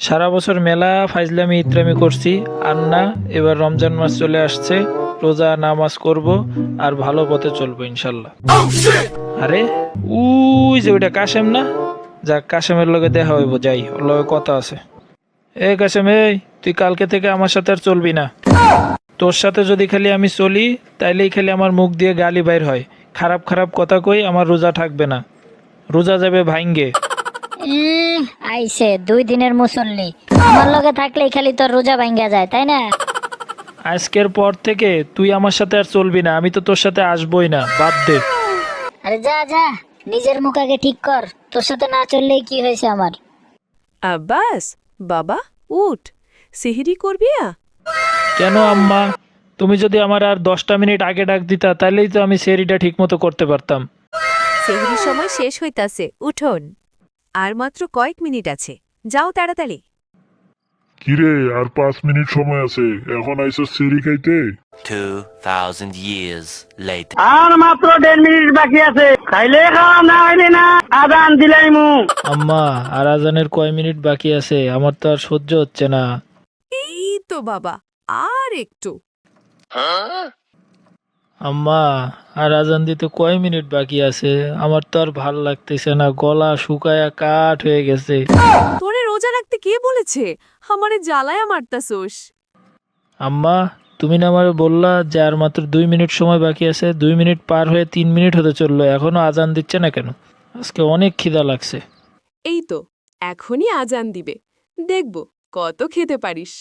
সারা বছর মেলা ফাইজলামি ইত্রামি করছি, আর না, এবার রমজান মাস চলে আসছে, রোজা নামাজ করব আর ভালো পথে চলবো ইনশাল্লাহ। আরে উই যে ওইটা কাশেম না? যাক, কাশেমের লগে দেখা হইব, যাই, ওর লগে কথা আছে। কাশেম, তুই কালকে থেকে আমার সাথে আর চলবি না। তোর সাথে যদি খালি আমি চলি তাইলেই খালি আমার মুখ দিয়ে গালি বাইর হয়, খারাপ খারাপ কথা কই, আমার রোজা থাকবে না, রোজা যাবে ভাঙ্গে। আইসে 2 দিনের মুসল্লি, আমার লগে থাকলেই খালি তোর রোজা ভাঙ্গা যায়, তাই না? আজকের পর থেকে তুই আমার সাথে আর চলবি না, আমি তো তোর সাথে আসবই না, বাদ দে। আরে যা যা, নিজের মুখ আগে ঠিক কর, তোর সাথে না চললেই কি হয়েছে আমার? আব্বাস, বাবা উঠ, সিহরি করবি? কেন আম্মা? তুমি যদি আমার আর 10টা মিনিট আগে ডাক দিতা তাহলেই তো আমি সেরিটা ঠিক মতো করতে পারতাম। সিহরি সময় শেষ হইতাছে, উঠোন। আর মাত্র কয়েক মিনিট আছে, যাও তাড়াতাড়ি। কিরে, আর 5 মিনিট সময় আছে, এখন আইসো সেরি খাইতে? 2000 years later. আর মাত্র 1.5 মিনিট বাকি আছে, খাইলে খাওয়া, না খাইলে না, আদান দিলাইমু। আম্মা, আর আজানের কয় মিনিট বাকি আছে? আমার তো আর সহ্য হচ্ছে না। এই তো বাবা, আর একটু। আম্মা, আর আজান দিতে কয় মিনিট বাকি আছে? আমার তো আর ভাল লাগতেছে না, গলা শুকায়া কাঠ হয়ে গেছে। তোরে রোজা রাখতে কে বলেছে? আমারে জ্বালায়া মারতাছোস। আম্মা, তুমি না আমারে বললা যে আর মাত্র 2 মিনিট সময় বাকি আছে? 2 মিনিট পার হয়ে 3 মিনিট হতে চললো, এখনো আজান দিচ্ছে না কেন? আজকে অনেক খিদা লাগছে। এই তো এখনই আজান দিবে, দেখব কত খেতে পারিস।